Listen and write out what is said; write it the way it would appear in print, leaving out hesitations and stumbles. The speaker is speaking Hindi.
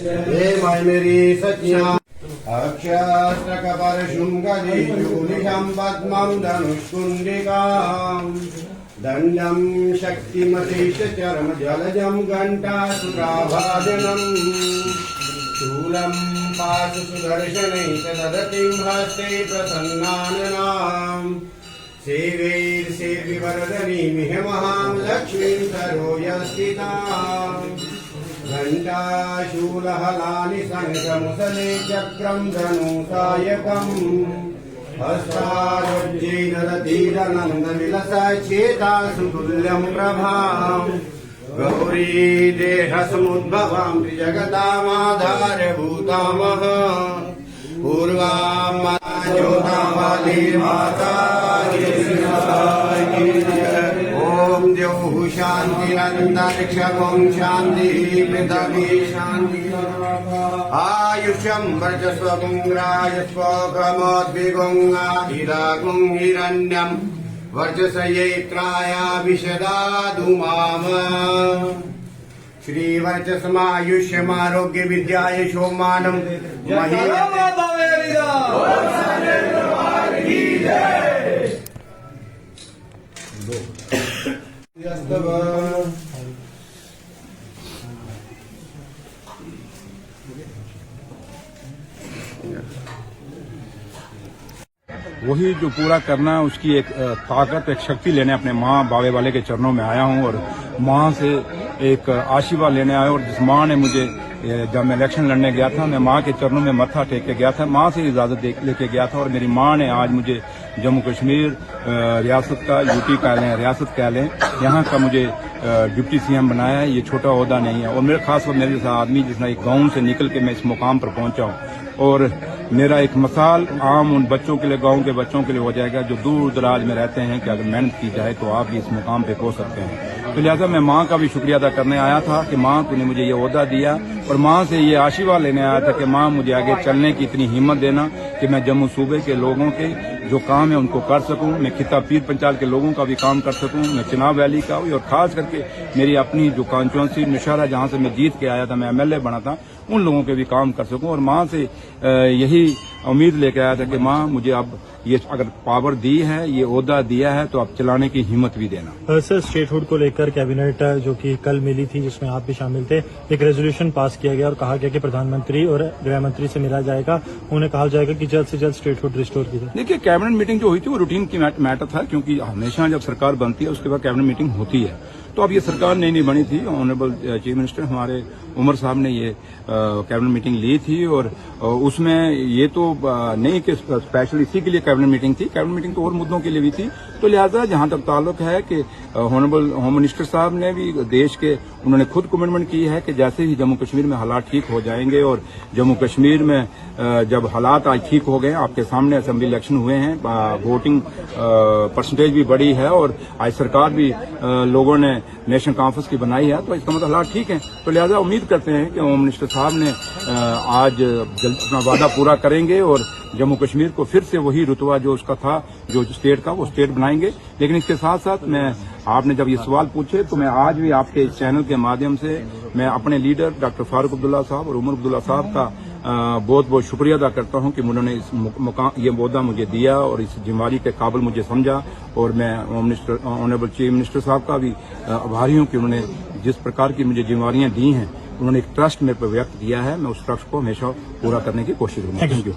हे मेरी सचिया अक्षास्त्रकपरशुं गदीजूनिशं पद्मं धनुष्कुण्डिकां दण्डं शक्तिमतीश चरम जलजं घण्टासुराभाजनम् शूलं पाशुसुदर्शनैकदतिं हस्ते प्रसन्नाननाम् सेवैर्सेव्यवरदनीमिह महां लक्ष्मीं सरोजस्थिताम् घण्टाशूलहलानि शङ्खमुसले चक्रं धनुसायकम् हस्तारुज्जैरतीरनन्दविलसा चेतासु तुल्यं प्रभाम् गौरी देहसमुद्भवां त्रिजगतामाधारभूतामः पूर्वां ज्योतामाली माता ओम द्यौः शान्तिरन्तरिक्षं शान्तिः पृथिवी शान्तिः आयुष्यं वर्चस्वपुङ्ग्रायस्वकमोद्विगुङ्गाहिरागुं हिरण्यं वर्चसयैत्रायाभिषदादु माम श्रीवर्चस्मायुष्यमारोग्य विद्याय शोमानं वही जो पूरा करना है उसकी एक ताकत, एक शक्ति लेने अपने माँ बावे वाले के चरणों में आया हूँ और माँ से एक आशीर्वाद लेने आया। और जिस माँ ने मुझे, जब मैं इलेक्शन लड़ने गया था, मैं माँ के चरणों में मत्था टेक के गया था, माँ से इजाजत लेके गया था और मेरी माँ ने आज मुझे जम्मू कश्मीर रियासत का, यूटी कह लें, रियासत कह लें, यहाँ का मुझे डिप्टी सीएम बनाया है। ये छोटा ओहदा नहीं है और मेरे खास तौर मेरे जैसा आदमी जिसने एक गाँव से निकल के मैं इस मुकाम पर पहुंचा हूँ और मेरा एक मिसाल आम उन बच्चों के लिए, गांव के बच्चों के लिए हो जाएगा जो दूर दराज में रहते हैं कि अगर मेहनत की जाए तो आप भी इस मुकाम पे पहुंच सकते हैं। तो लिहाजा मैं माँ का भी शुक्रिया अदा करने आया था कि माँ तूने मुझे ये ओहदा दिया और माँ से ये आशीर्वाद लेने आया था कि माँ मुझे आगे चलने की इतनी हिम्मत देना कि मैं जम्मू सूबे के लोगों के जो काम है उनको कर सकूं, मैं खिता पीर पंचाल के लोगों का भी काम कर सकूं, मैं चिनाब वैली का भी और खास करके मेरी अपनी जो कॉन्स्टिट्यूंसी नौशहरा जहां से मैं जीत के आया था, मैं एमएलए बना था, उन लोगों के भी काम कर सकूं। और माँ से यही उम्मीद लेके आया था कि माँ मुझे अब ये अगर पावर दी है, ये ओहदा दिया है तो अब चलाने की हिम्मत भी देना। सर, स्टेटहुड को लेकर कैबिनेट जो कि कल मिली थी जिसमें आप भी शामिल थे, एक रेजोल्यूशन पास किया गया और कहा गया कि प्रधानमंत्री और गृह मंत्री से मिला जाएगा, उन्हें कहा जाएगा कि जल्द से जल्द स्टेटहुड रिस्टोर की जाए। देखिए, कैबिनेट मीटिंग जो हुई थी वो रूटीन की मैटर था क्योंकि हमेशा जब सरकार बनती है उसके बाद कैबिनेट मीटिंग होती है। तो अब ये सरकार नई बनी थी, ऑनरेबल चीफ मिनिस्टर हमारे उमर साहब ने ये कैबिनेट मीटिंग ली थी और उसमें ये तो नहीं कि स्पेशल इसी के लिए कैबिनेट मीटिंग थी, कैबिनेट मीटिंग तो और मुद्दों के लिए भी थी। तो लिहाजा जहां तक ताल्लुक है कि ऑनरेबल होम मिनिस्टर साहब ने भी देश के, उन्होंने खुद कमिटमेंट की है कि जैसे ही जम्मू कश्मीर में हालात ठीक हो जाएंगे और जम्मू कश्मीर में जब हालात आज ठीक हो गए, आपके सामने असेंबली इलेक्शन हुए हैं, वोटिंग परसेंटेज भी बढ़ी है और आज सरकार भी लोगों ने नेशनल कॉन्फ्रेंस की बनाई है, तो इसका मतलब हालात ठीक है। तो लिहाजा उम्मीद करते हैं कि होम मिनिस्टर साहब ने आज जल्द अपना वादा पूरा करेंगे और जम्मू कश्मीर को फिर से वही रुतबा जो उसका था, जो स्टेट का, वो स्टेट बनाएंगे। लेकिन इसके साथ साथ मैं, आपने जब ये सवाल पूछे तो मैं आज भी आपके इस चैनल के माध्यम से मैं अपने लीडर डॉक्टर फारूक अब्दुल्ला साहब और उमर अब्दुल्ला साहब का बहुत बहुत शुक्रिया अदा करता हूं कि उन्होंने इस ये ओहदा मुझे दिया और इस जिम्मेदारी के काबिल मुझे समझा। और मैं home minister, honourable chief minister साहब का भी आभारी हूं कि उन्होंने जिस प्रकार की मुझे जिम्मेदारियां दी हैं, उन्होंने एक ट्रस्ट मेरे पर व्यक्त किया है, मैं उस ट्रस्ट को हमेशा पूरा करने की कोशिश करूंगा। Thank you.